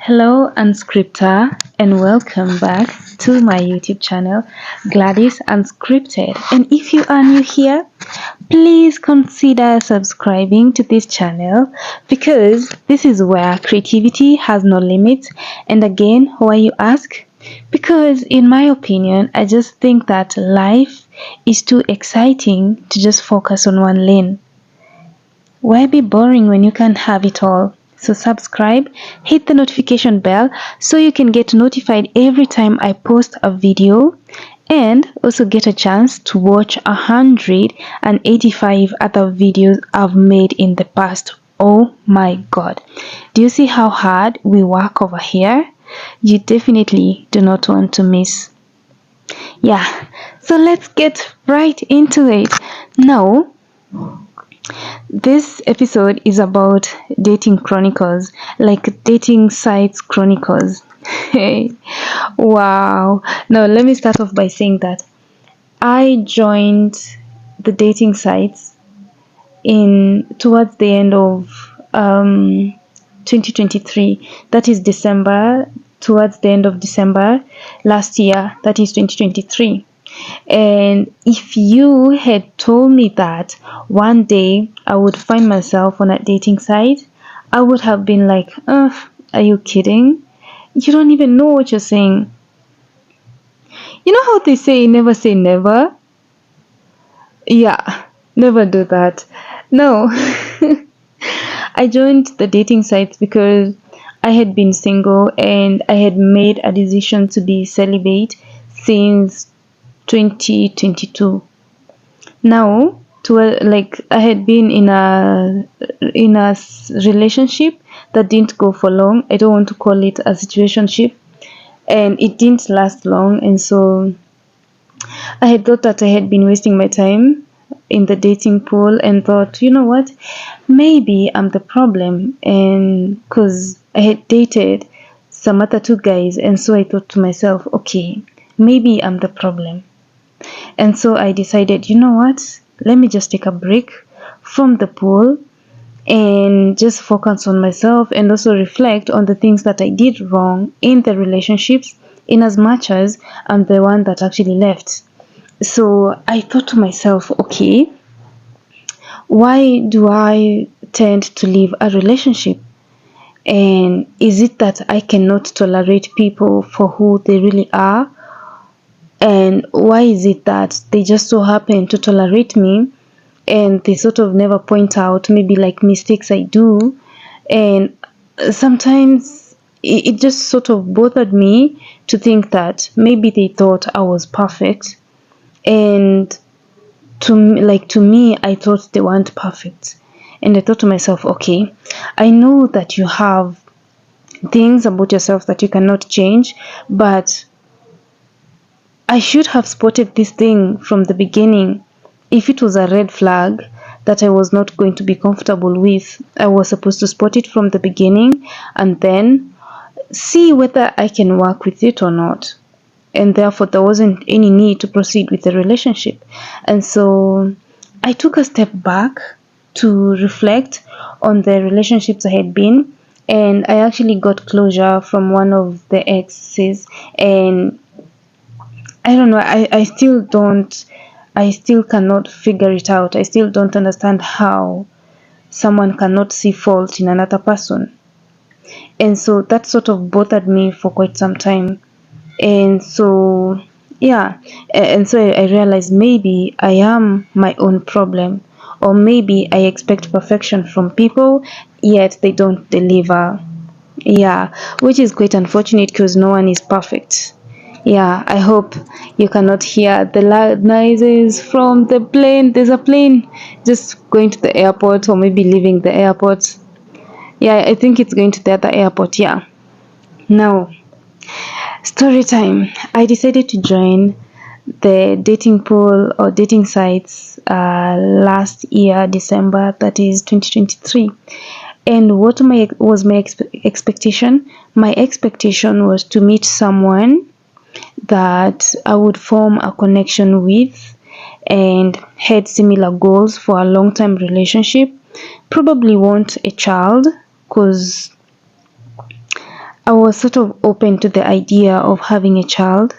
Hello, Unscripter, and welcome back to my YouTube channel, Gladys Unscripted. And if you are new here, please consider subscribing to this channel because this is where creativity has no limits. And again, why you ask? Because, in my opinion, I just think that life is too exciting to just focus on one lane. Why be boring when you can have it all? So subscribe, hit the notification bell so you can get notified every time I post a video, and also get a chance to watch 185 other videos I've made in the past. Oh my god. Do you see how hard we work over here? You definitely do not want to miss. Yeah, so let's get right into it. Now, this episode is about dating chronicles, like dating sites chronicles. Hey, wow. Now, let me start off by saying that I joined the dating sites in towards the end of 2023. That is December, towards the end of December last year. That is 2023. And if you had told me that one day I would find myself on a dating site, I would have been like, are you kidding? You don't even know what you're saying. You know how they say never? Yeah, never do that. No. I joined the dating sites because I had been single and I had made a decision to be celibate since 2022. Now, like I had been in a relationship that didn't go for long. I don't want to call it a situationship, and it didn't last long. And so I had thought that I had been wasting my time in the dating pool, and thought, you know what, maybe I'm the problem. And because I had dated some other two guys, and so I thought to myself, okay, maybe I'm the problem. And so I decided, you know what? Let me just take a break from the pool and just focus on myself, and also reflect on the things that I did wrong in the relationships, in as much as I'm the one that actually left. So I thought to myself, okay, why do I tend to leave a relationship? And is it that I cannot tolerate people for who they really are? And why is it that they just so happen to tolerate me, and they sort of never point out maybe like mistakes I do? And sometimes it just sort of bothered me to think that maybe they thought I was perfect, and to me I thought they weren't perfect. And I thought to myself, okay, I know that you have things about yourself that you cannot change, but I should have spotted this thing from the beginning. If it was a red flag that I was not going to be comfortable with, I was supposed to spot it from the beginning and then see whether I can work with it or not. And therefore, there wasn't any need to proceed with the relationship. And so I took a step back to reflect on the relationships I had been. And I actually got closure from one of the exes, and I don't know, I still cannot figure it out. I still don't understand how someone cannot see fault in another person. And so that sort of bothered me for quite some time. And so, yeah, and so I realized maybe I am my own problem, or maybe I expect perfection from people, yet they don't deliver. Yeah, which is quite unfortunate because no one is perfect. Yeah, I hope you cannot hear the loud noises from the plane. There's a plane just going to the airport, or maybe leaving the airport. Yeah, I think it's going to the other airport. Yeah. Now, story time. I decided to join the dating pool or dating sites last year, December, that is 2023. And what was my expectation? My expectation was to meet someone that I would form a connection with and had similar goals for a long time relationship. Probably want a child, because I was sort of open to the idea of having a child,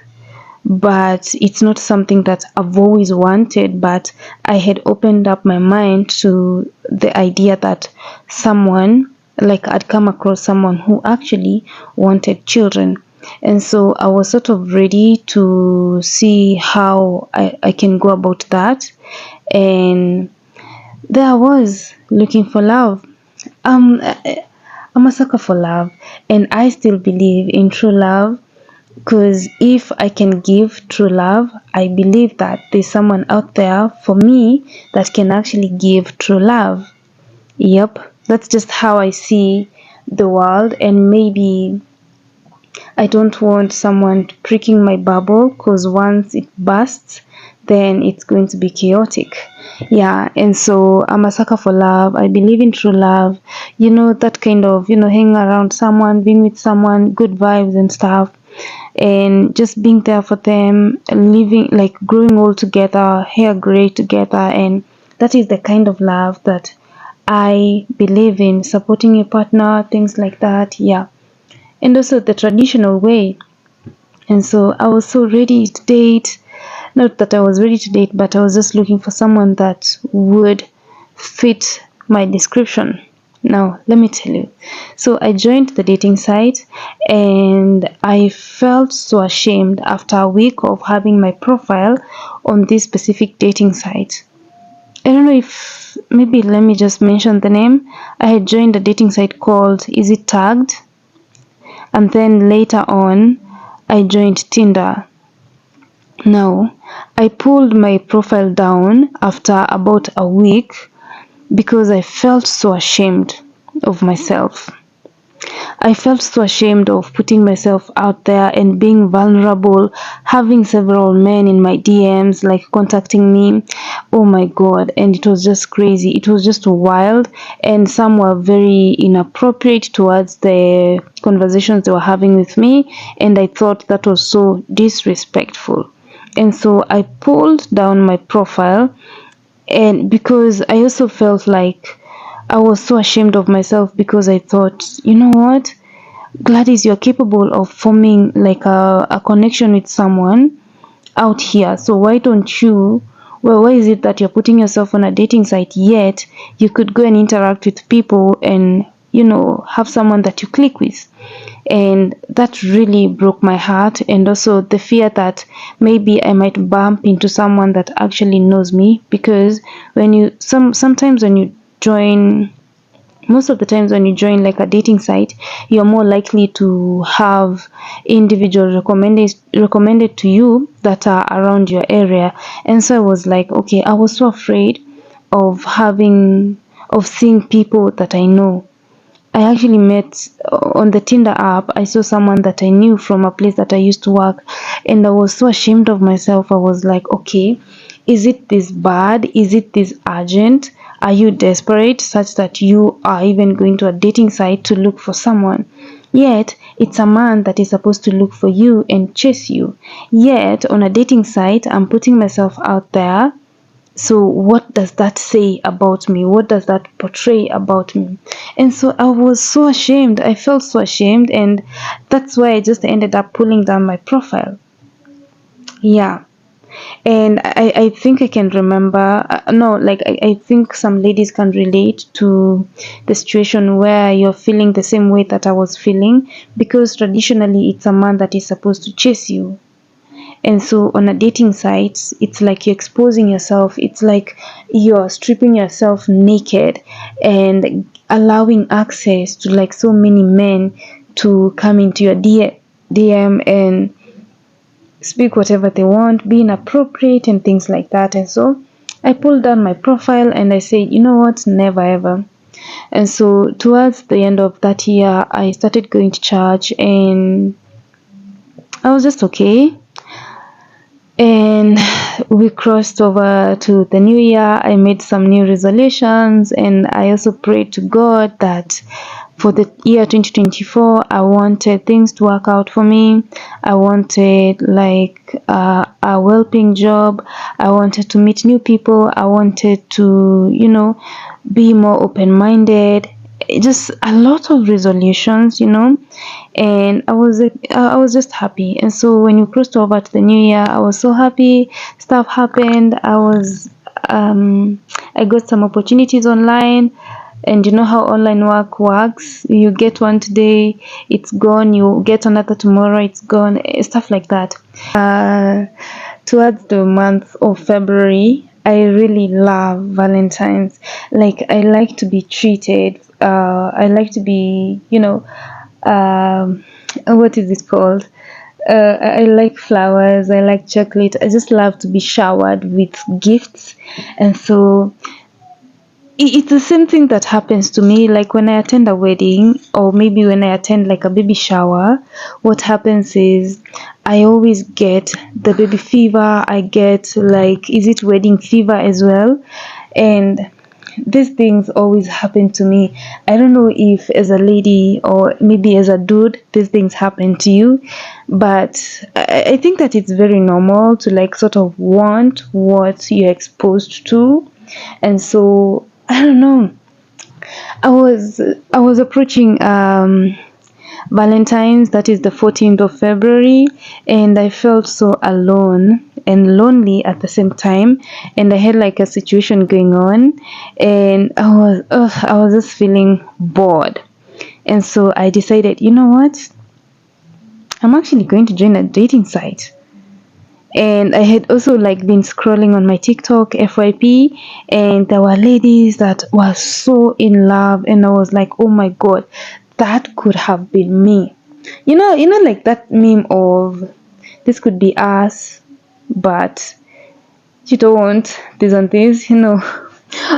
but it's not something that I've always wanted. But I had opened up my mind to the idea that someone, like I'd come across someone who actually wanted children. And so I was sort of ready to see how I can go about that. And there I was looking for love. I'm a sucker for love, and I still believe in true love, because if I can give true love, I believe that there's someone out there for me that can actually give true love. Yep, that's just how I see the world, and maybe I don't want someone pricking my bubble, because once it bursts, then it's going to be chaotic. Yeah, and so I'm a sucker for love. I believe in true love. That kind of, hanging around someone, being with someone, good vibes and stuff, and just being there for them, living, like growing all together, hair gray together. And that is the kind of love that I believe in, supporting your partner, things like that. Yeah, and also the traditional way. And so I was so ready to date. Not that I was ready to date, but I was just looking for someone that would fit my description. Now, let me tell you. So I joined the dating site, and I felt so ashamed after a week of having my profile on this specific dating site. I don't know if, maybe let me just mention the name. I had joined a dating site called Is It Tagged? And then later on, I joined Tinder. Now, I pulled my profile down after about a week because I felt so ashamed of myself. I felt so ashamed of putting myself out there and being vulnerable, having several men in my DMs, like contacting me. Oh my God. And it was just crazy. It was just wild. And some were very inappropriate towards the conversations they were having with me. And I thought that was so disrespectful. And so I pulled down my profile, and because I also felt like I was so ashamed of myself, because I thought, you know what, Gladys, you're capable of forming like a connection with someone out here. So why don't you, well, why is it that you're putting yourself on a dating site, yet you could go and interact with people and, have someone that you click with? And that really broke my heart. And also the fear that maybe I might bump into someone that actually knows me, because sometimes when you join, most of the times when you join like a dating site, you're more likely to have individuals recommended to you that are around your area. And so I was like, okay, I was so afraid of seeing people that I know. I actually met on the Tinder app. I saw someone that I knew from a place that I used to work, and I was so ashamed of myself. I was like, okay, is it this bad? Is it this urgent? Are you desperate such that you are even going to a dating site to look for someone? Yet, it's a man that is supposed to look for you and chase you. Yet, on a dating site, I'm putting myself out there. So what does that say about me? What does that portray about me? And so I was so ashamed. I felt so ashamed, and that's why I just ended up pulling down my profile. Yeah. And I think I can remember, no, like I think some ladies can relate to the situation where you're feeling the same way that I was feeling, because traditionally it's a man that is supposed to chase you. And so on a dating site, it's like you're exposing yourself. It's like you're stripping yourself naked and allowing access to like so many men to come into your DM and speak whatever they want, be inappropriate and things like that. And so I pulled down my profile and I said, you know what, never ever. And so towards the end of that year, I started going to church, and I was just okay. And we crossed over to the new year. I made some new resolutions, and I also prayed to God that for the year 2024, I wanted things to work out for me. I wanted like a well-paying job. I wanted to meet new people. I wanted to, be more open-minded. just a lot of resolutions, and I was just happy. And so when you crossed over to the new year, I was so happy. Stuff happened. I got some opportunities online, and you know how online work works. You get one today, it's gone. You get another tomorrow, it's gone. Stuff like that. Towards the month of February, I really love Valentine's. Like, I like to be treated. I like to be, what is it called? I like flowers. I like chocolate. I just love to be showered with gifts. And so it's the same thing that happens to me, like when I attend a wedding, or maybe when I attend like a baby shower. What happens is I always get the baby fever. I get, like, is it wedding fever as well? And these things always happen to me. I don't know if as a lady or maybe as a dude these things happen to you, but I think that it's very normal to, like, sort of want what you're exposed to. And so I don't know. I was approaching Valentine's, that is the 14th of February, and I felt so alone and lonely at the same time. And I had like a situation going on, and I was just feeling bored. And so I decided, you know what? I'm actually going to join a dating site. And I had also, like, been scrolling on my TikTok FYP, and there were ladies that were so in love, and I was like, oh my god, that could have been me. Like that meme of, this could be us, but you don't this and this,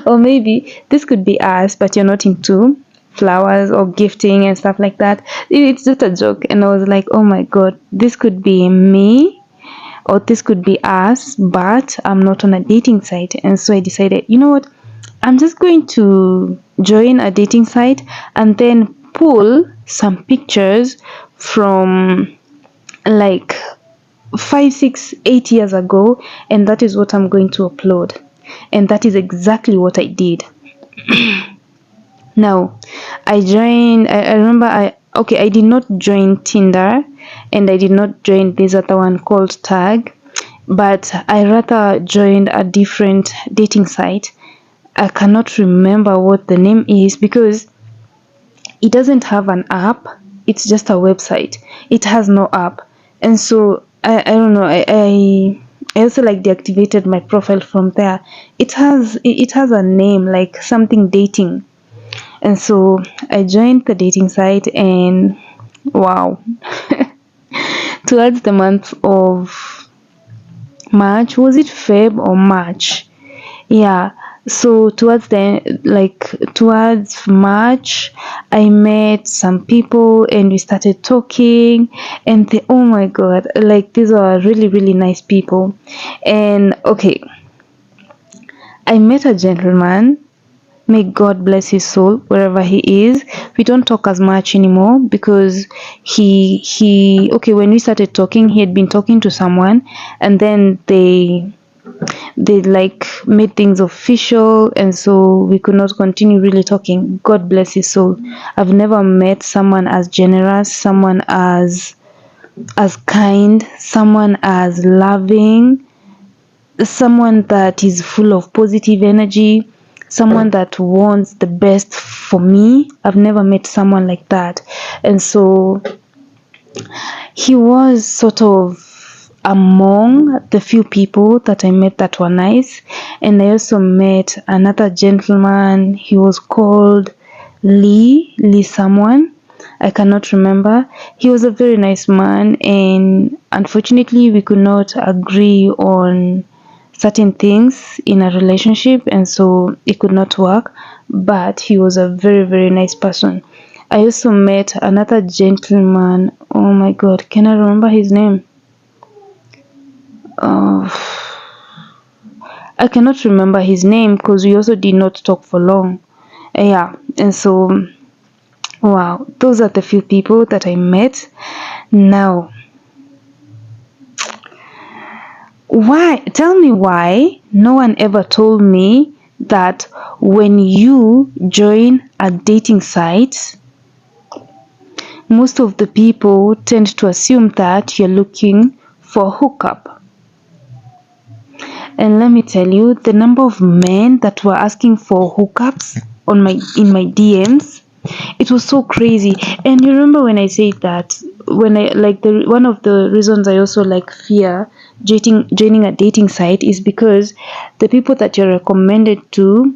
or maybe this could be us, but you're not into flowers or gifting and stuff like that. It's just a joke. And I was like, oh my god, this could be me, or this could be us, but I'm not on a dating site. And so I decided, you know what, I'm just going to join a dating site and then pull some pictures from, like, 5, 6, 8 years ago, and that is what I'm going to upload. And that is exactly what I did. Now, I remember, I did not join Tinder, and I did not join this other one called Tag, but I rather joined a different dating site. I cannot remember what the name is because it doesn't have an app. It's just a website. It has no app. And so I don't know. I also, like, deactivated my profile from there. It has a name, like something dating. And so I joined the dating site, and wow. Towards the month of March, was it Feb or March? Yeah. So towards March, I met some people and we started talking, and oh my god, like, these are really, really nice people. And okay, I met a gentleman. May God bless his soul wherever he is. We don't talk as much anymore because when we started talking, he had been talking to someone, and then they like made things official, and so we could not continue really talking. God bless his soul. I've never met someone as generous, someone as kind, someone as loving, someone that is full of positive energy, someone that wants the best for me. I've never met someone like that. And so he was sort of among the few people that I met that were nice. And I also met another gentleman. He was called Lee someone. I cannot remember. He was a very nice man, and unfortunately we could not agree on certain things in a relationship, and so it could not work. But he was a very, very nice person. I also met another gentleman. Oh my god, can I remember his name? I cannot remember his name because we also did not talk for long. Yeah, and so wow, those are the few people that I met. Now, why? Tell me why no one ever told me that when you join a dating site, most of the people tend to assume that you're looking for hookup. And let me tell you, the number of men that were asking for hookups in my DMs, it was so crazy. And you remember when I said that, when I like, the one of the reasons I also like fear joining a dating site is because the people that you're recommended to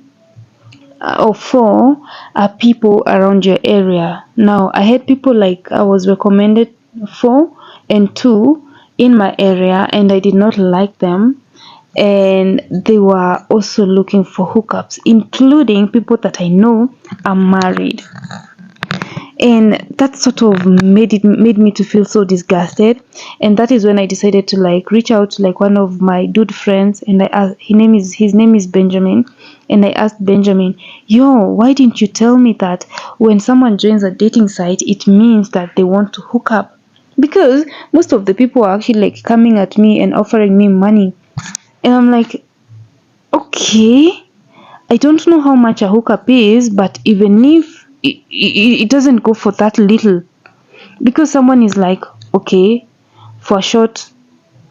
or for are people around your area. Now, I had people like I was recommended for and to in my area, and I did not like them. And they were also looking for hookups, including people that I know are married. And that sort of made me to feel so disgusted. And that is when I decided to like reach out to like one of my dude friends, and I asked, his name is Benjamin, and I asked Benjamin, yo, why didn't you tell me that when someone joins a dating site it means that they want to hook up? Because most of the people are actually like coming at me and offering me money. And I'm like, okay, I don't know how much a hookup is, but even if it doesn't go for that little, because someone is like, okay, for a short,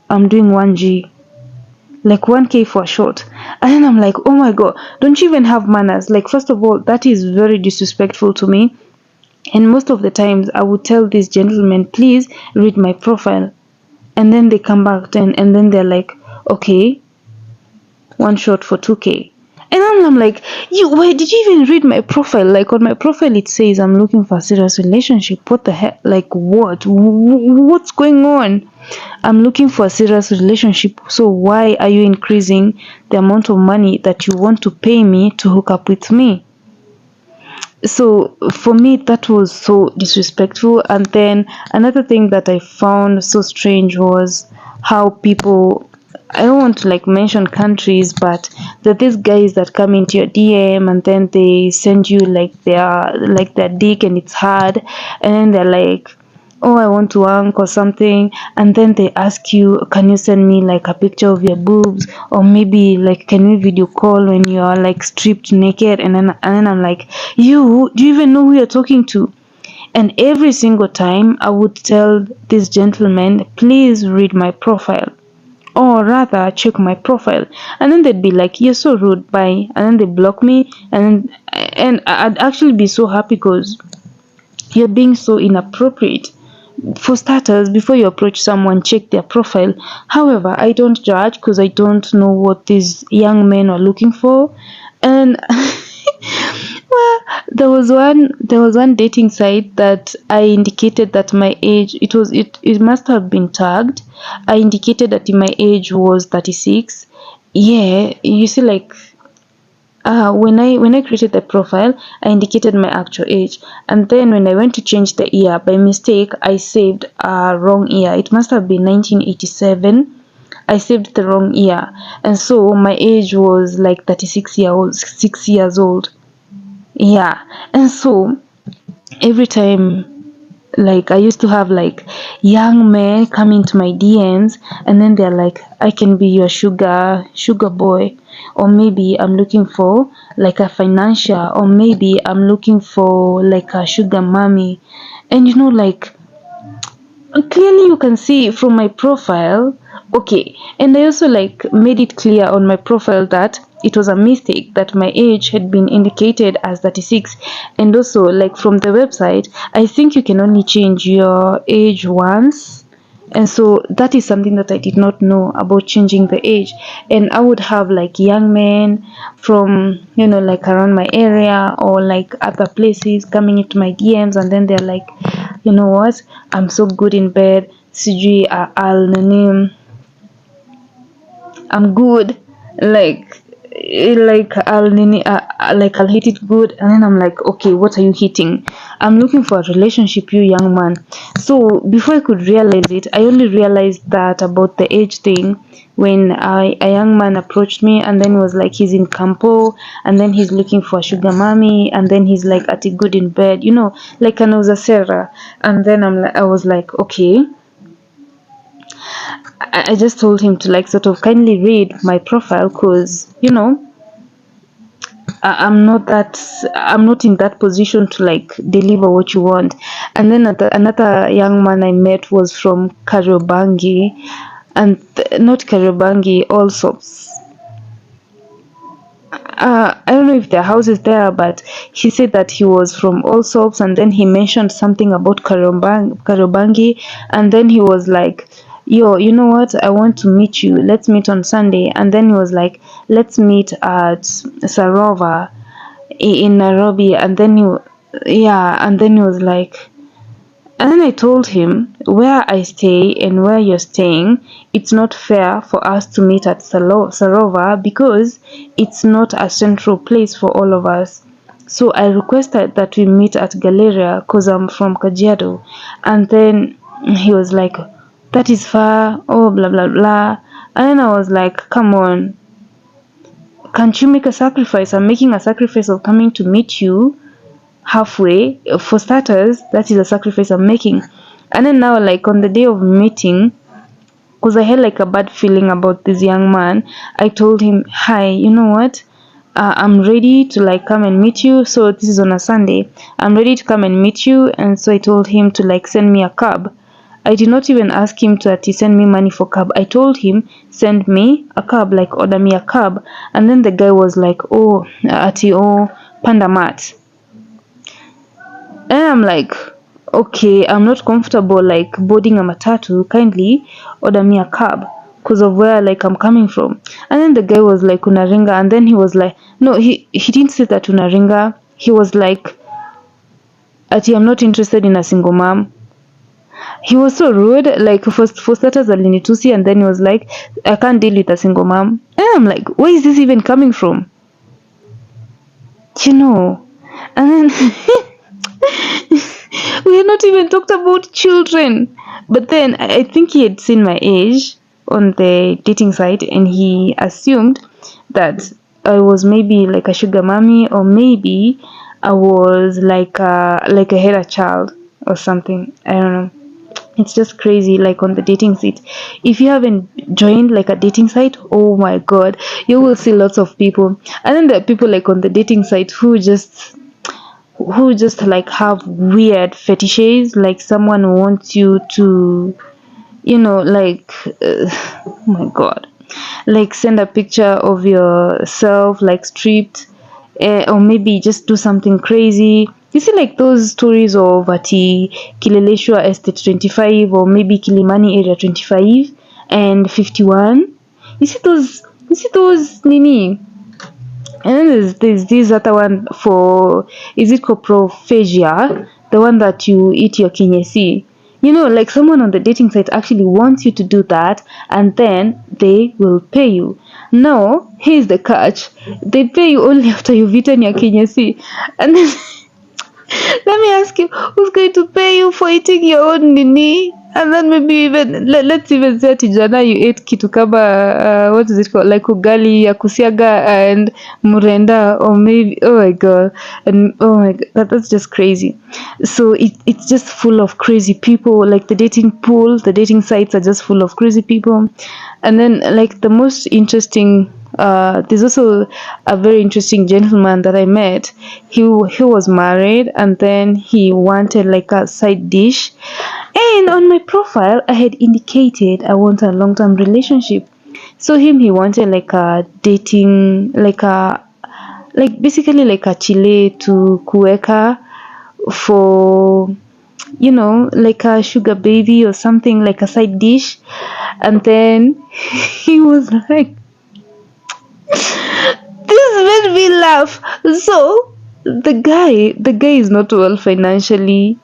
I'm doing 1G, like 1K for a short. And then I'm like, oh my god, don't you even have manners? Like, first of all, that is very disrespectful to me. And most of the times, I would tell this gentleman, please read my profile. And then they come back and then they're like, okay, one shot for 2K. And then I'm like, you, why did you even read my profile? Like, on my profile it says I'm looking for a serious relationship. What the heck? Like, what? What's going on? I'm looking for a serious relationship. So why are you increasing the amount of money that you want to pay me to hook up with me? So for me that was so disrespectful. And then another thing that I found so strange was how people, I don't want to like mention countries, but that these guys that come into your DM and then they send you like their dick and it's hard, and then they're like, oh, I want to wank or something, and then they ask you, can you send me like a picture of your boobs, or maybe like, can we video call when you are like stripped naked? And then I'm like, you, do you even know who you're talking to? And every single time I would tell this gentleman, please read my profile, or rather check my profile. And then they'd be like, you're so rude, bye. And then they block me. And I'd actually be so happy because you're being so inappropriate. For starters, before you approach someone, check their profile. However, I don't judge because I don't know what these young men are looking for. And well, there was one dating site that I indicated that my age, it must have been tagged. I indicated that my age was 36. Yeah, you see, like, when I created the profile, I indicated my actual age, and then when I went to change the year by mistake, I saved a wrong year. It must have been 1987. I saved the wrong year, and so my age was like 6 years old. Yeah, and so every time, like, I used to have like young men come into my DMs, and then they're like, I can be your sugar boy, or maybe I'm looking for like a financial, or maybe I'm looking for like a sugar mommy. And like, clearly you can see from my profile. Okay, and I also like made it clear on my profile that it was a mistake, that my age had been indicated as 36. And also, like, from the website, I think you can only change your age once. And so that is something that I did not know about, changing the age. And I would have like young men from, like, around my area or like other places coming into my DMs, and then they're like, you know what, I'm so good in bed, CG, I'll name, I'm good, like I'll hit it good. And then I'm like, okay, what are you hitting? I'm looking for a relationship, you young man. So before I could realize it, I only realized that about the age thing when a young man approached me, and then was like, he's in Campo, and then he's looking for a sugar mommy, and then he's like at a good in bed, like an Sarah. And then I was like, okay. I just told him to like sort of kindly read my profile, because I'm not in that position to like deliver what you want. And then another young man I met was from Kariobangi, and not Kariobangi, also. I don't know if their house is there, but he said that he was from Allsops, and then he mentioned something about Kariobangi, and then he was like, "Yo, you know what? I want to meet you. Let's meet on Sunday." And then he was like, "Let's meet at Sarova in Nairobi." And then yeah, and then he was like, and then I told him, where I stay and where you're staying, it's not fair for us to meet at Sarova because it's not a central place for all of us. So I requested that we meet at Galleria because I'm from Kajiado. And then he was like, that is far, oh, blah, blah, blah. And then I was like, come on, can't you make a sacrifice? I'm making a sacrifice of coming to meet you halfway. For starters, that is a sacrifice I'm making. And then now, like on the day of meeting, because I had like a bad feeling about this young man, I told him, hi, you know what, I'm ready to like come and meet you. So this is on a Sunday, I'm ready to come and meet you. And so I told him to like send me a cab. I did not even ask him to send me money for cab. I told him, send me a cab, like order me a cab. And then the guy was like, oh, oh, panda mat. And I'm like, okay, I'm not comfortable like boarding a matatu. Kindly order me a cab because of where like I'm coming from. And then the guy was like unaringa, and then he was like, no, he didn't say that unaringa. He was like, ati I'm not interested in a single mom. He was so rude. Like for starters, alinitusi, and then he was like, I can't deal with a single mom. And I'm like, where is this even coming from? You know, and then. We had not even talked about children. But then I think he had seen my age on the dating site, and he assumed that I was maybe like a sugar mommy, or maybe I was like I had a child or something. I don't know. It's just crazy, like on the dating site. If you haven't joined like a dating site, oh my god, you will see lots of people. And then there are people like on the dating site who just like have weird fetishes, like someone wants you to, like oh my god, like send a picture of yourself like stripped, or maybe just do something crazy. You see like those stories of ati Kileleshwa Estate 25, or maybe Kilimani area 25 and 51. You see those nini. And then there's this other one for, is it coprophagia? The one that you eat your kinyesi. Like someone on the dating site actually wants you to do that, and then they will pay you. Now, here's the catch. They pay you only after you've eaten your kinyesi. And then let me ask you, who's going to pay you for eating your own nini? And then maybe even let's even say tijana you ate kitu kama what is it called, like ugali ya kusiaga and murenda, or maybe, oh my god, and oh my god, that's just crazy. So it's just full of crazy people. Like the dating pool, the dating sites are just full of crazy people. And then like the most interesting, there's also a very interesting gentleman that I met. He was married, and then he wanted like a side dish. And on my profile, I had indicated I want a long-term relationship. So he wanted like a dating, like basically like a chile to kuweka for, like a sugar baby or something, like a side dish. And then he was like, this made me laugh. So the guy is not well financially.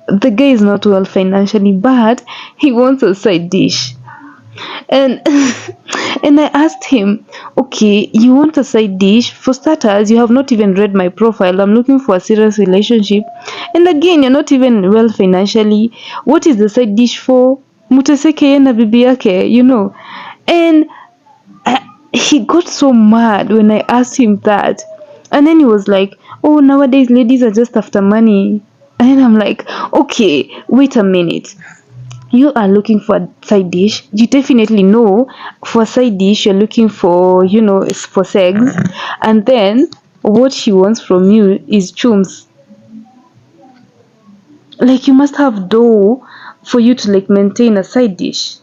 The guy is not well financially, but he wants a side dish. And and I asked him, okay, you want a side dish? For starters, you have not even read my profile. I'm looking for a serious relationship. And again, you're not even well financially. What is the side dish for? Muteseke ye na bibi yake. And he got so mad when I asked him that. And then he was like, oh, nowadays ladies are just after money. And then I'm like, okay, wait a minute. You are looking for a side dish. You definitely know for a side dish you're looking for, for sex. And then what she wants from you is chums. Like, you must have dough for you to like maintain a side dish.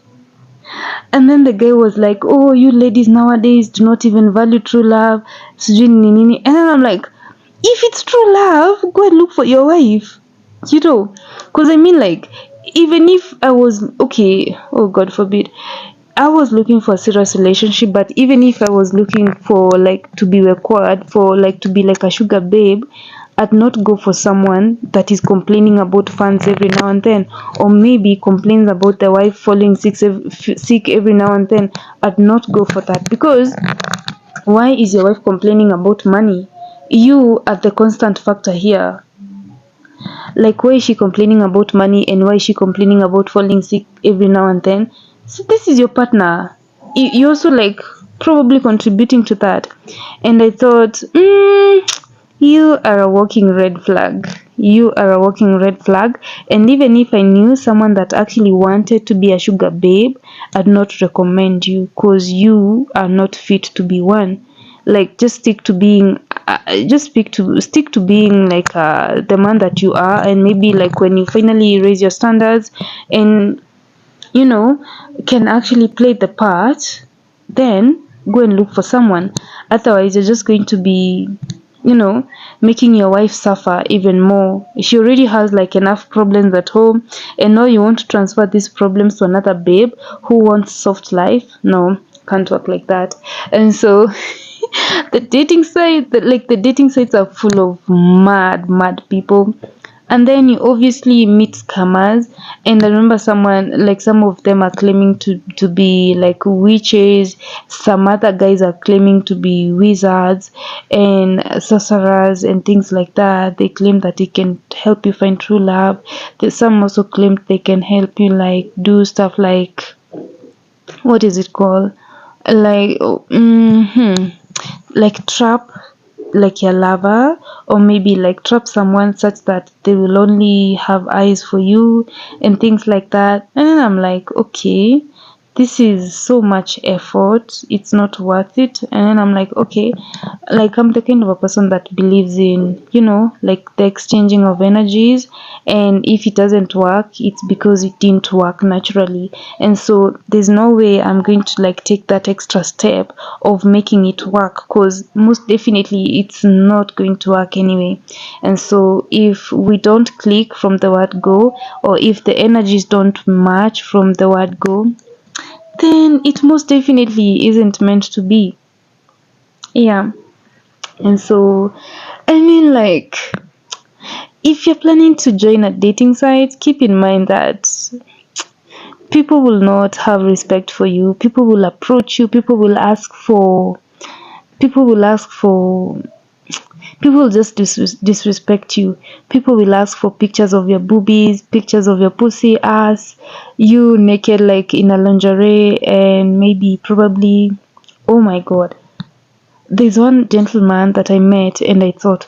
And then the guy was like, oh, you ladies nowadays do not even value true love, sijui nini nini. And then I'm like, if it's true love, go and look for your wife, you know. Because I mean, like, even if I was okay, oh god forbid, I was looking for a serious relationship, but even if I was looking for like to be required for like to be like a sugar babe, I'd not go for someone that is complaining about fans every now and then, or maybe complains about the wife falling sick every now and then. I'd not go for that, because why is your wife complaining about money? You are the constant factor here. Like, why is she complaining about money, and why is she complaining about falling sick every now and then? So this is your partner. You also like probably contributing to that. And I thought, you are a walking red flag. You are a walking red flag. And even if I knew someone that actually wanted to be a sugar babe, I'd not recommend you, because you are not fit to be one. Like, just stick to being like the man that you are. And maybe like when you finally raise your standards and you know can actually play the part, then go and look for someone. Otherwise, you're just going to be making your wife suffer even more. She already has like enough problems at home, and now you want to transfer these problems to another babe who wants soft life. No, can't work like that. And so the dating sites are full of mad people. And then you obviously meet scammers. And I remember some of them are claiming to be like witches. Some other guys are claiming to be wizards and sorcerers and things like that. They claim that they can help you find true love. Some also claim they can help you like do stuff like, what is it called, like like trap like your lover, or maybe like trap someone such that they will only have eyes for you and things like that. And then I'm like, okay, this is so much effort, it's not worth it. And then I'm like, okay, like I'm the kind of a person that believes in like the exchanging of energies, and if it doesn't work, it's because it didn't work naturally. And so there's no way I'm going to like take that extra step of making it work, because most definitely it's not going to work anyway. And so if we don't click from the word go, or if the energies don't match from the word go, then it most definitely isn't meant to be. Yeah. And so, I mean, like, if you're planning to join a dating site, keep in mind that people will not have respect for you. People will approach you. People will ask for, people will just disrespect you. People will ask for pictures of your boobies, pictures of your pussy, ass, you naked, like in a lingerie, and maybe probably, oh my god. There's one gentleman that I met, and I thought,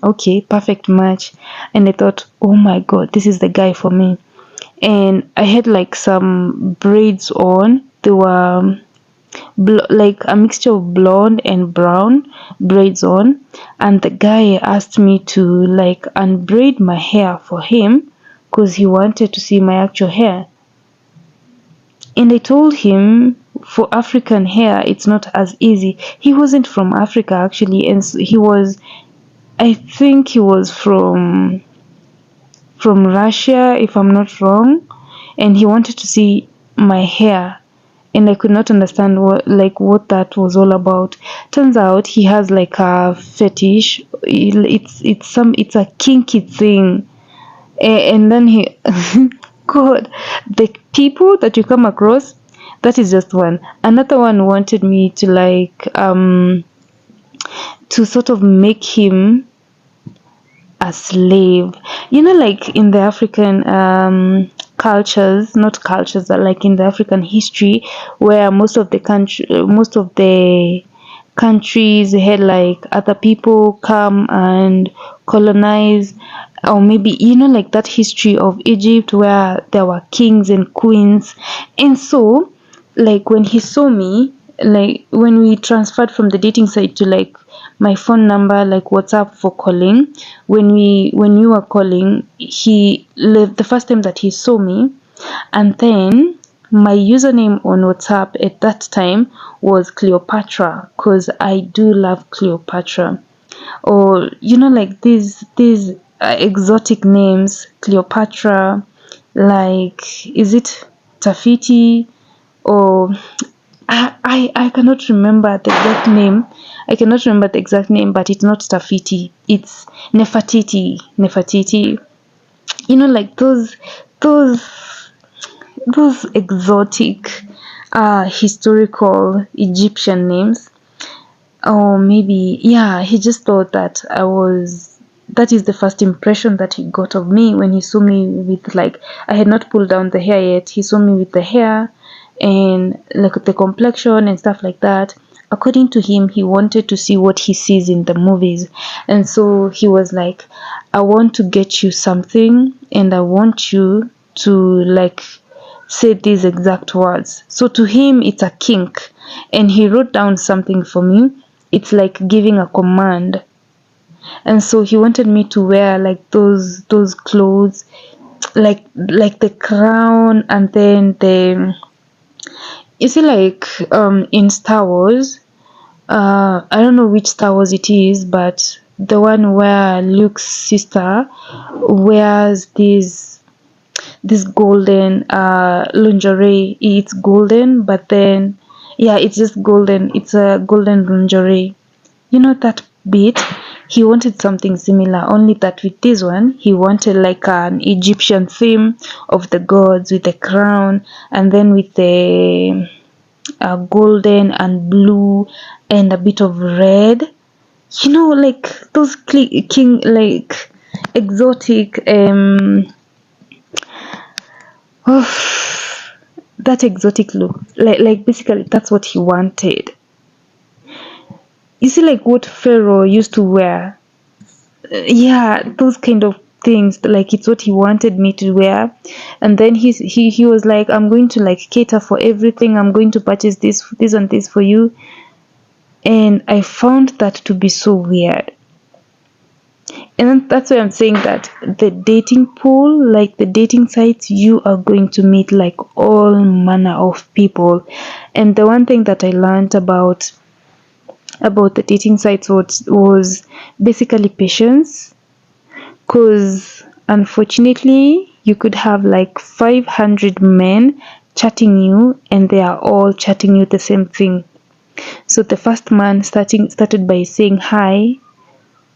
okay, perfect match. And I thought, oh my god, this is the guy for me. And I had like some braids on. They were like a mixture of blonde and brown braids on. And the guy asked me to like unbraid my hair for him, because he wanted to see my actual hair. And I told him, for African hair, it's not as easy. He wasn't from Africa actually, and I think he was from Russia, if I'm not wrong. And he wanted to see my hair, and I could not understand what that was all about. Turns out he has like a fetish. It's a kinky thing. And then he god, the people that you come across, that is just one. Another one wanted me to like to sort of make him a slave, like in the African cultures, not cultures, but like in the African history, where most of the countries had like other people come and colonize. Or maybe like that history of Egypt, where there were kings and queens. And so like when he saw me, like when we transferred from the dating site to like my phone number, like WhatsApp for calling. When you were calling, he the first time that he saw me, and then my username on WhatsApp at that time was Cleopatra, because I do love Cleopatra. Or like these exotic names, Cleopatra, like, is it Tafiti, or I cannot remember the exact name. I cannot remember the exact name, but it's not Tafiti. It's Nefertiti. Like those those exotic historical Egyptian names. Or maybe, yeah, he just thought that that is the first impression that he got of me when he saw me with, like, I had not pulled down the hair yet. He saw me with the hair and like the complexion and stuff like that. According to him, he wanted to see what he sees in the movies. And so he was like, I want to get you something, and I want you to, like, say these exact words. So to him, it's a kink. And he wrote down something for me. It's like giving a command. And so he wanted me to wear like those clothes, like the crown, and then you see, like, in Star Wars, I don't know which Star Wars it is, but the one where Luke's sister wears this golden lingerie. It's golden, but then, yeah, it's just golden. It's a golden lingerie. That bit, he wanted something similar, only that with this one, he wanted like an Egyptian theme of the gods with the crown, and then with the golden and blue and a bit of red. Like those king, like, exotic, that exotic look. Like basically, that's what he wanted. You see, like what Pharaoh used to wear. Yeah, those kind of things. Like, it's what he wanted me to wear. And then he was like, I'm going to, like, cater for everything. I'm going to purchase this and this for you. And I found that to be so weird. And that's why I'm saying that the dating pool, like the dating sites, you are going to meet like all manner of people. And the one thing that I learned about the dating sites was basically patience, because unfortunately you could have like 500 men chatting you, and they are all chatting you the same thing. So the first man started by saying hi,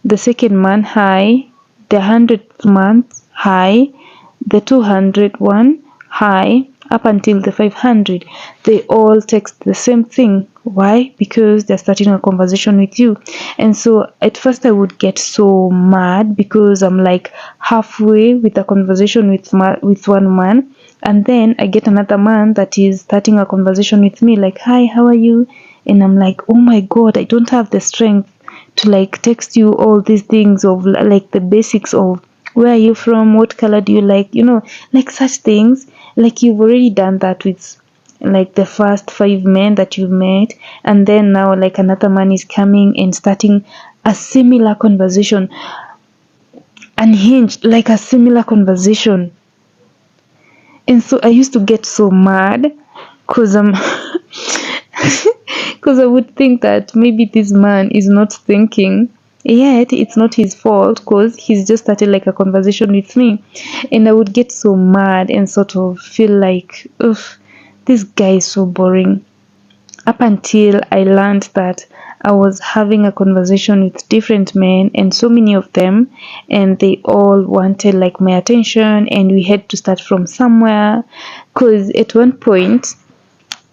the second man hi, the 100th man hi, the 200 one hi, up until the 500. They all text the same thing. Why? Because they're starting a conversation with you. And so at first I would get so mad, because I'm like halfway with a conversation with one man, and then I get another man that is starting a conversation with me, like, hi, how are you? And I'm like, oh my god, I don't have the strength to like text you all these things of like the basics of where are you from, what color do you like, like such things. Like, you've already done that with like the first 5 men that you met, and then now like another man is coming and starting a similar conversation, unhinged, like a similar conversation. And so I used to get so mad, because because I would think that maybe this man is not thinking, yet it's not his fault, because he's just started like a conversation with me. And I would get so mad and sort of feel like, ugh, this guy is so boring. Up until I learned that I was having a conversation with different men, and so many of them, and they all wanted like my attention, and we had to start from somewhere. Because at one point,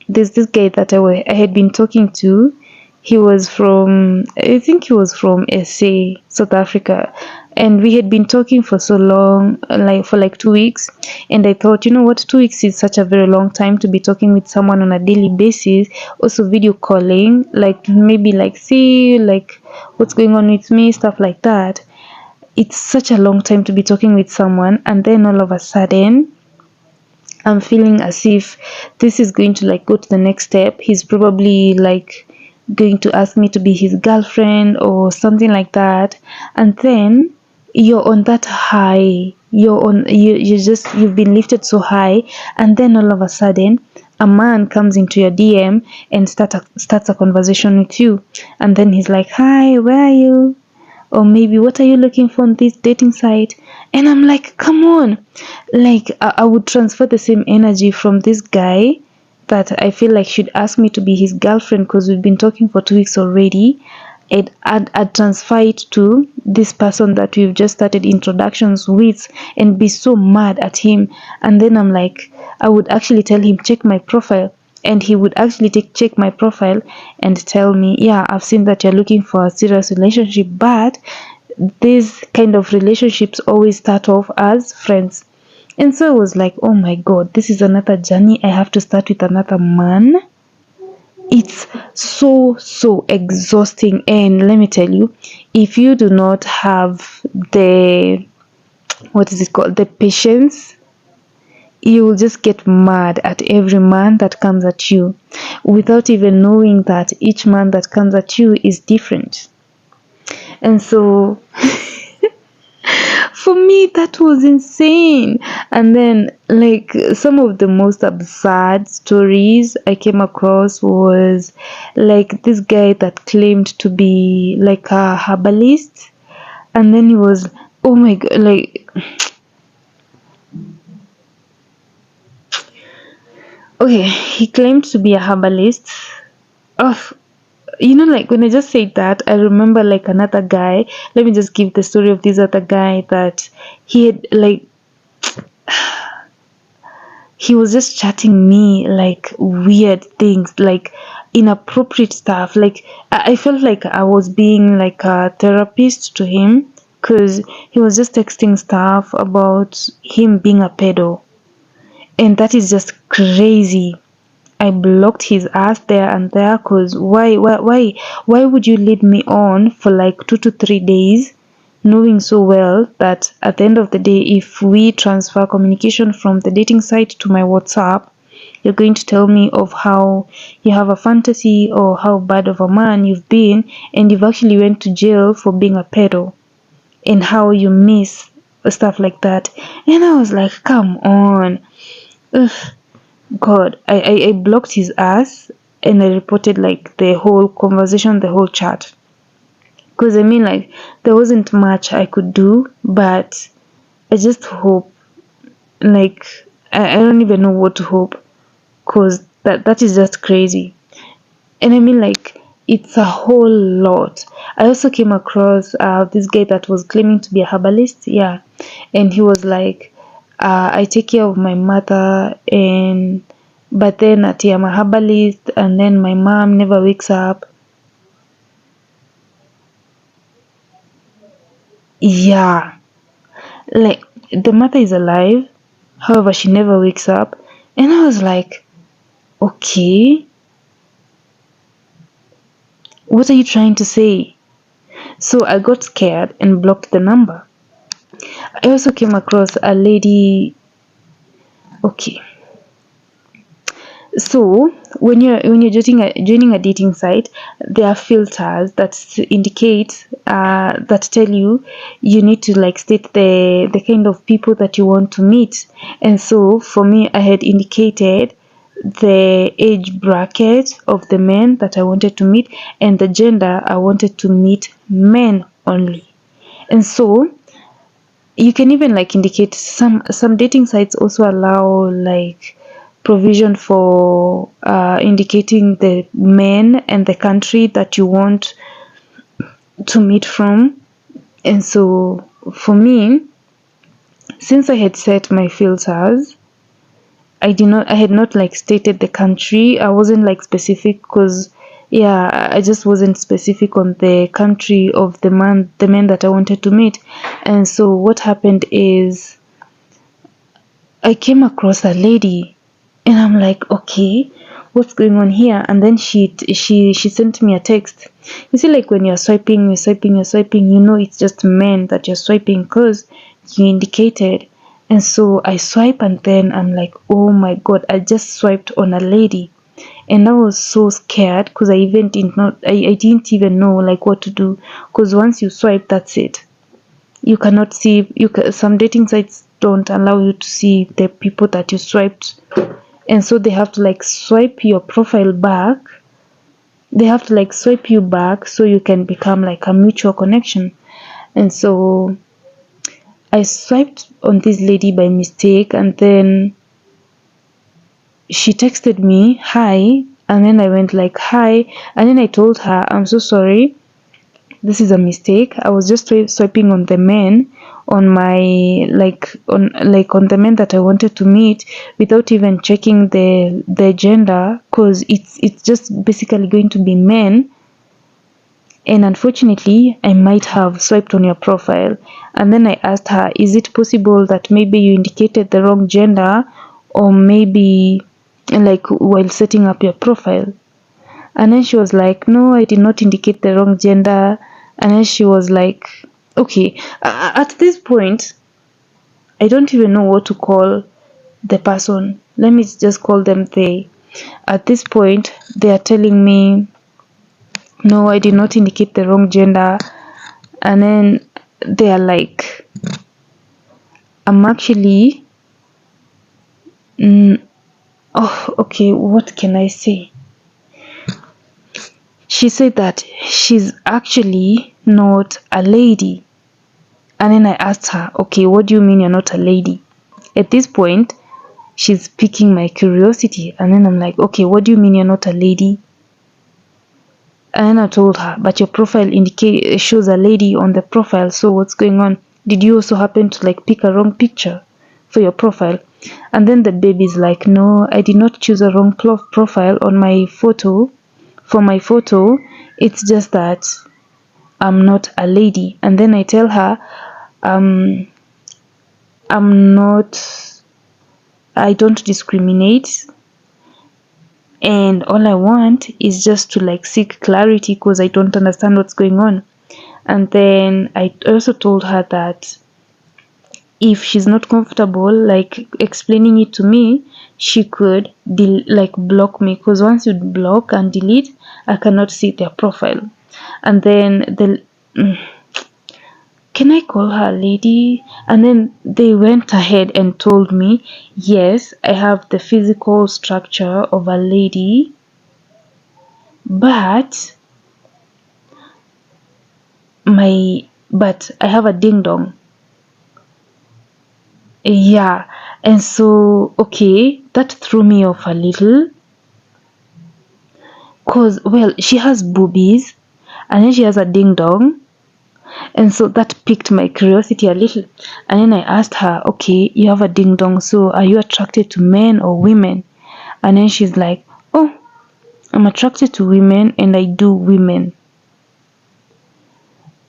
there's this guy that I had been talking to. He was from, I think he was from SA, South Africa. And we had been talking for so long, like for like 2 weeks. And I thought, 2 weeks is such a very long time to be talking with someone on a daily basis. Also video calling, like maybe like see like what's going on with me, stuff like that. It's such a long time to be talking with someone. And then all of a sudden, I'm feeling as if this is going to like go to the next step. He's probably like going to ask me to be his girlfriend or something like that. And then you're on that high, you've been lifted so high, and then all of a sudden a man comes into your DM and starts a conversation with you, and then he's like, hi, where are you, or maybe what are you looking for on this dating site? And I'm like, come on, like I would transfer the same energy from this guy that I feel like should ask me to be his girlfriend because we've been talking for 2 weeks already. I'd transfer it to this person that we've just started introductions with and be so mad at him. And then I'm like, I would actually tell him, check my profile. And he would actually check my profile and tell me, yeah, I've seen that you're looking for a serious relationship, but these kind of relationships always start off as friends. And so I was like, oh my god, this is another journey. I have to start with another man. It's so exhausting. And let me tell you, if you do not have the, what is it called, the patience, you will just get mad at every man that comes at you without even knowing that each man that comes at you is different. And so for me that was insane. And then like some of the most absurd stories I came across was like this guy that claimed to be like a herbalist, and then he was, oh my god, like, okay, he claimed to be a herbalist. Oh, like when I just said that, I remember like another guy. Let me just give the story of this other guy that he had like, he was just chatting me like weird things, like inappropriate stuff. Like I felt like I was being like a therapist to him because he was just texting stuff about him being a pedo, and that is just crazy. I blocked his ass there and there because why would you lead me on for like 2 to 3 days, knowing so well that at the end of the day, if we transfer communication from the dating site to my WhatsApp, you're going to tell me of how you have a fantasy or how bad of a man you've been, and you've actually went to jail for being a pedo, and how you miss stuff like that. And I was like, come on. Ugh. God, I blocked his ass and I reported like the whole conversation, the whole chat. Because I mean, like, there wasn't much I could do, but I just hope, like, I don't even know what to hope, because that is just crazy. And I mean, like, it's a whole lot. I also came across this guy that was claiming to be a herbalist, yeah, and he was like, I take care of my mother, and but then I'm a herbalist, and then my mom never wakes up. Yeah, like the mother is alive, however, she never wakes up. And I was like, okay, what are you trying to say? So I got scared and blocked the number. I also came across a lady. Okay, so when you're joining a dating site, there are filters that indicate that tell you need to like state the kind of people that you want to meet. And so for me, I had indicated the age bracket of the men that I wanted to meet, and the gender, I wanted to meet men only. And so you can even like indicate, some dating sites also allow like provision for indicating the men and the country that you want to meet from. And so for me, since I had set my filters, I had not like stated the country. I wasn't like specific because, yeah, I just wasn't specific on the country of the man that I wanted to meet. And so what happened is I came across a lady, and I'm like, okay, what's going on here? And then she sent me a text. You see, like when you're swiping, it's just men that you're swiping because you indicated. And so I swipe, and then I'm like, oh my god, I just swiped on a lady. and I was so scared because I didn't even know like what to do, because once you swipe, that's it. You cannot see, some dating sites don't allow you to see the people that you swiped, and so they have to like swipe your profile back. They have to like swipe you back so you can become like a mutual connection. And so I swiped on this lady by mistake, and then she texted me hi, and then I went like hi, and then I told her I'm so sorry, this is a mistake. I was just swiping on the men, on my on the men that I wanted to meet, without even checking the gender, because it's just basically going to be men. And unfortunately, I might have swiped on your profile. And then I asked her, is it possible that maybe you indicated the wrong gender, or maybe like while setting up your profile? And then she was like, no, I did not indicate the wrong gender. And then she was like, okay, at this point, I don't even know what to call the person. Let me just call them they. At this point, they are telling me, no, I did not indicate the wrong gender. And then they are like, I'm actually, oh, okay, what can I say? She said that she's actually not a lady. And then I asked her, okay, what do you mean you're not a lady? At this point, she's piquing my curiosity. And then I'm like, okay, what do you mean you're not a lady? And then I told her, but your profile shows a lady on the profile, so what's going on? Did you also happen to like pick a wrong picture for your profile? And then the baby's like, no, I did not choose a wrong profile on my photo. For my photo, it's just that I'm not a lady. And then I tell her, I'm not, I don't discriminate, and all I want is just to like seek clarity because I don't understand what's going on. And then I also told her that if she's not comfortable like explaining it to me, she could like block me, because once you block and delete, I cannot see their profile. And then can I call her a lady? And then they went ahead and told me, yes, I have the physical structure of a lady, but I have a ding dong. Yeah. And so, okay, that threw me off a little. Because, well, she has boobies, and then she has a ding dong. And so that piqued my curiosity a little. And then I asked her, okay, you have a ding dong, so are you attracted to men or women? And then she's like, oh, I'm attracted to women and I do women.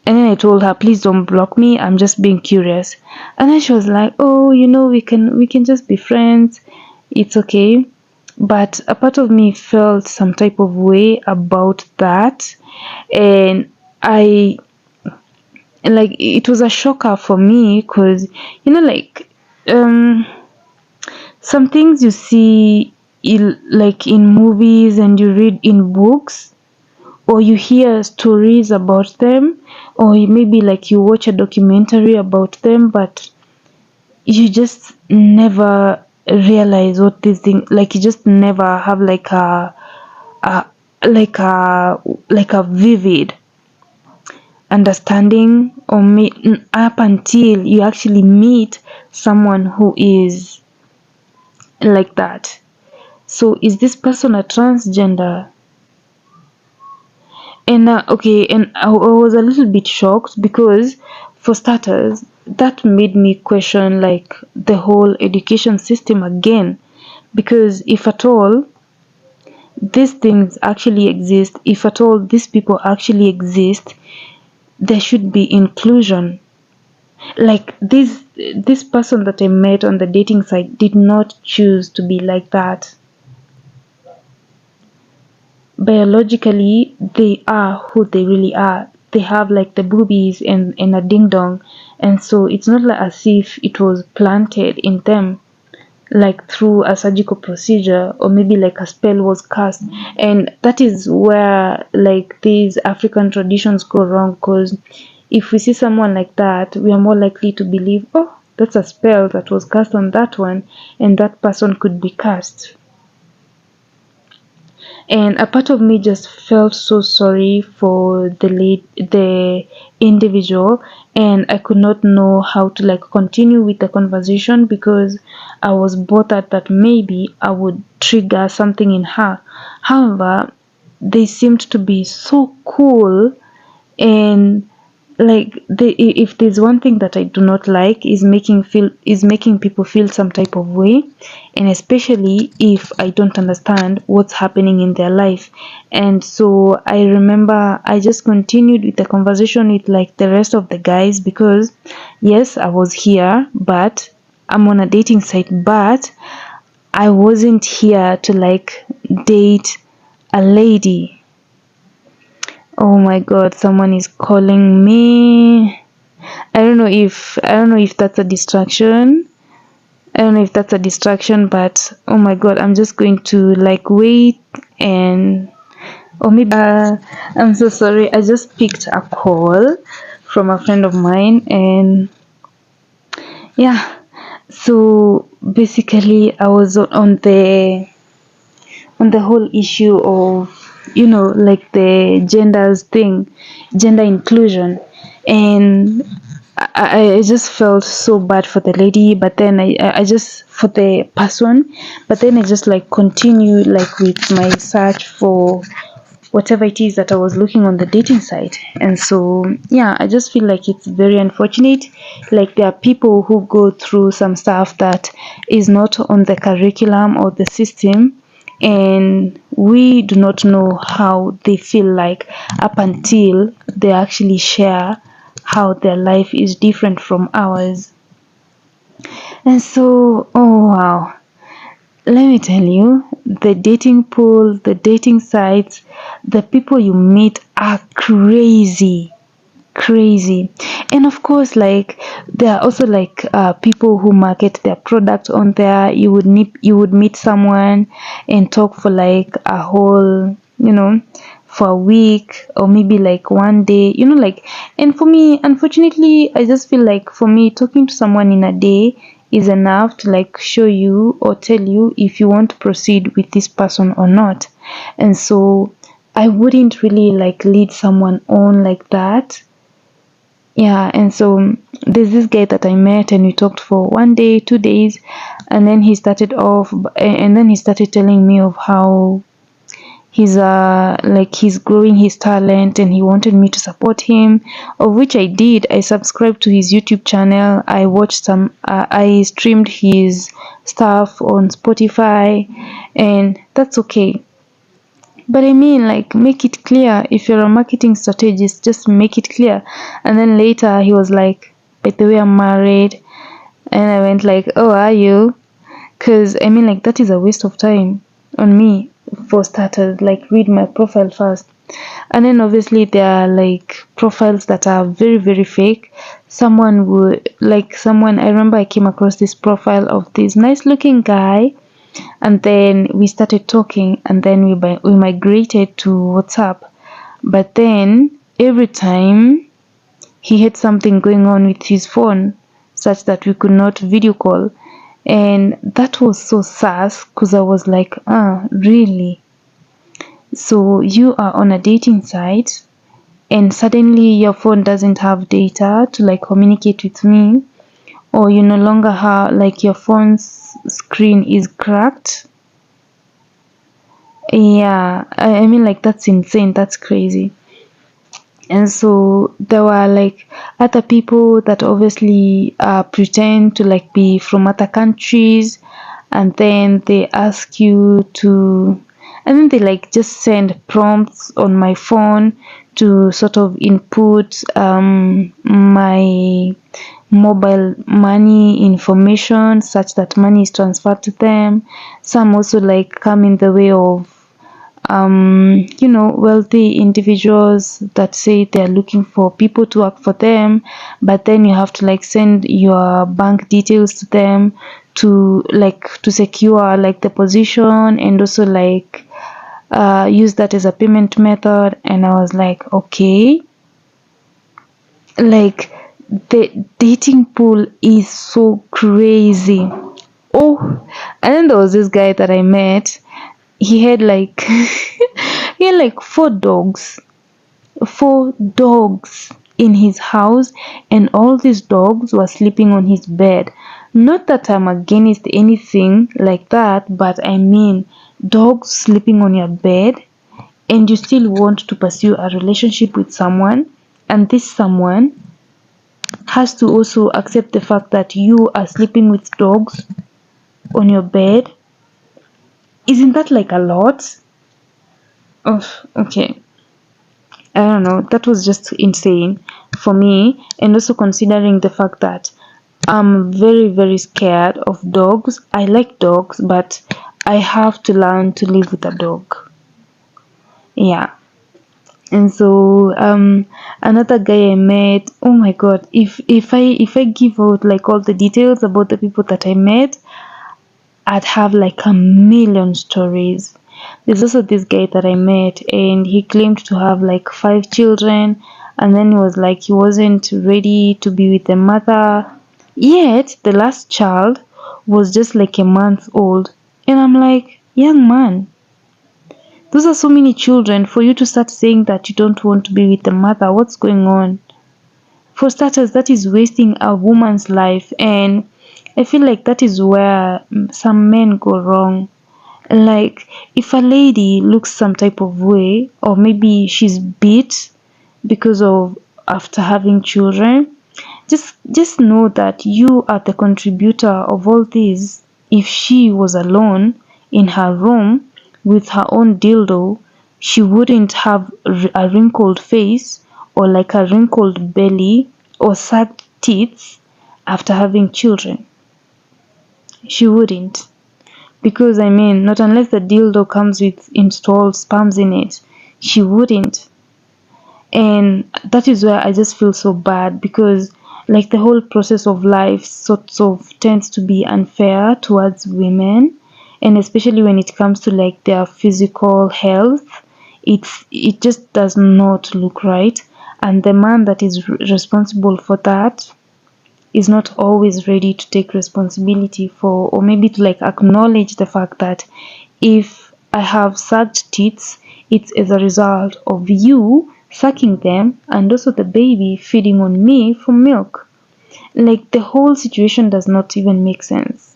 And then I told her, please don't block me, I'm just being curious. And then she was like, oh, we can just be friends, it's okay. But a part of me felt some type of way about that, and I like, it was a shocker for me, because like some things you see like in movies and you read in books, or you hear stories about them, or maybe like you watch a documentary about them, but you just never realize what this thing, like you just never have like a like a vivid understanding, or up until you actually meet someone who is like that. So is this person a transgender? And okay, and I was a little bit shocked, because for starters, that made me question like the whole education system again. Because if at all these things actually exist, if at all these people actually exist, there should be inclusion. Like this person that I met on the dating site did not choose to be like that. Biologically, they are who they really are. They have like the boobies and a ding dong, and so it's not like as if it was planted in them. like through a surgical procedure, or maybe like a spell was cast. And that is where like these African traditions go wrong, because if we see someone like that, we are more likely to believe, oh, that's a spell that was cast on that one, and that person could be cursed. And a part of me just felt so sorry for the individual, and I could not know how to like continue with the conversation, because I was bothered that maybe I would trigger something in her. However, they seemed to be so cool, and like if there's one thing that I do not like, is making people feel some type of way, and especially if I don't understand what's happening in their life. And so I remember I just continued with the conversation with like the rest of the guys, because yes, I was here, but I'm on a dating site, but I wasn't here to like date a lady. Oh my god, someone is calling me. I don't know if that's a distraction. I don't know if that's a distraction, but oh my god, I'm just going to like wait, and or maybe I'm so sorry. I just picked a call from a friend of mine, and yeah. So basically I was on the whole issue of, like the genders thing, gender inclusion. And I just felt so bad for the lady, but then I just for the person, but then I just like continued like with my search for whatever it is that I was looking on the dating site. And so yeah, I just feel like it's very unfortunate. Like there are people who go through some stuff that is not on the curriculum or the system, and we do not know how they feel like up until they actually share how their life is different from ours. And so, oh wow, let me tell you, the dating pool, the dating sites, the people you meet are crazy, crazy. And of course, like there are also like people who market their product on there. You would meet someone and talk for like a whole, for a week, or maybe like one day, like. And for me, unfortunately, I just feel like for me, talking to someone in a day is enough to like show you or tell you if you want to proceed with this person or not. And so I wouldn't really like lead someone on like that. Yeah. And so there's this guy that I met, and we talked for one day, 2 days, and then he started off, and then he started telling me of how he's growing his talent, and he wanted me to support him, of which I did. I subscribed to his YouTube channel. I watched I streamed his stuff on Spotify, and that's okay. But I mean, like, make it clear. If you're a marketing strategist, just make it clear. And then later he was like, by the way, I'm married. And I went like, oh, are you? Because I mean, like, that is a waste of time on me. For starters, like, read my profile first. And then obviously there are like profiles that are very, very fake. I remember I came across this profile of this nice looking guy, and then we started talking, and then we migrated to WhatsApp. But then every time he had something going on with his phone, such that we could not video call. And that was so sus, because I was like, really? So you are on a dating site, and suddenly your phone doesn't have data to like communicate with me, or you no longer have, like, your phone's screen is cracked. Yeah, I mean, like, that's insane, that's crazy. And so there were like other people that obviously pretend to like be from other countries, and then they ask you to, and then they like just send prompts on my phone to sort of input my mobile money information, such that money is transferred to them. Some also like come in the way of wealthy individuals that say they're looking for people to work for them, but then you have to like send your bank details to them to secure like the position, and also like use that as a payment method. And I was like, okay, like the dating pool is so crazy. Oh, and then there was this guy that I met. He had like he had like four dogs in his house, and all these dogs were sleeping on his bed. Not that I'm against anything like that, but I mean, dogs sleeping on your bed, and you still want to pursue a relationship with someone, and this someone has to also accept the fact that you are sleeping with dogs on your bed. Isn't that like a lot? Oh, okay. I don't know. That was just insane for me. And also considering the fact that I'm very, very scared of dogs. I like dogs, but I have to learn to live with a dog. Yeah. And so another guy I met, oh my god, if I give out like all the details about the people that I met, I'd have like a million stories. There's also this guy that I met, and he claimed to have like 5 children, and then he was like he wasn't ready to be with the mother. Yet the last child was just like a month old. And I'm like, young man, those are so many children for you to start saying that you don't want to be with the mother. What's going on? For starters, that is wasting a woman's life, and I feel like that is where some men go wrong. Like, if a lady looks some type of way, or maybe she's beat because of after having children, just know that you are the contributor of all this. If she was alone in her room with her own dildo, she wouldn't have a wrinkled face, or like a wrinkled belly, or sagged teeth after having children. She wouldn't. Because I mean, not unless the dildo comes with installed sperms in it, she wouldn't. And that is where I just feel so bad, because like the whole process of life sort of tends to be unfair towards women, and especially when it comes to like their physical health, it just does not look right. And the man that is responsible for that is not always ready to take responsibility for, or maybe to like acknowledge the fact that if I have sucked teats, it's as a result of you sucking them, and also the baby feeding on me for milk. Like the whole situation does not even make sense.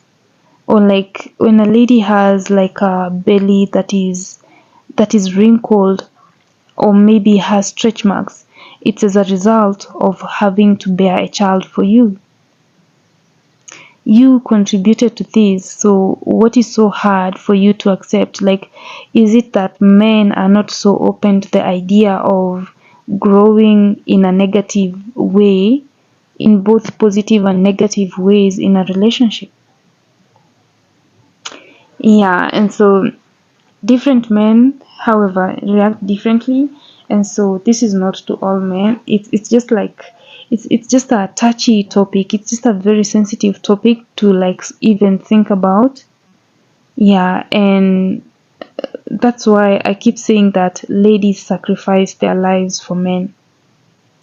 Or like when a lady has like a belly that is wrinkled, or maybe has stretch marks, it's as a result of having to bear a child for you. You contributed to this, so what is so hard for you to accept? Like, is it that men are not so open to the idea of growing in a negative way, in both positive and negative ways in a relationship? Yeah, and so different men, however, react differently, and so this is not to all men. It's just like it's just a touchy topic. It's just a very sensitive topic to like even think about. Yeah, and that's why I keep saying that ladies sacrifice their lives for men.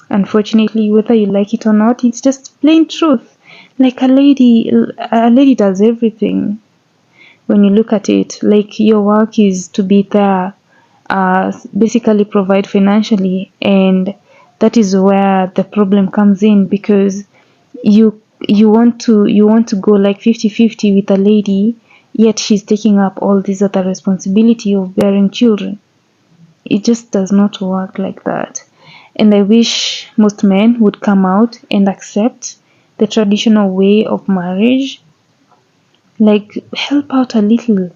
Unfortunately, whether you like it or not, it's just plain truth. Like a lady does everything. When you look at it, like your work is to be there, basically provide financially, and that is where the problem comes in, because you want to go like 50-50 with a lady, yet she's taking up all this other responsibility of bearing children. It just does not work like that. And I wish most men would come out and accept the traditional way of marriage, like help out a little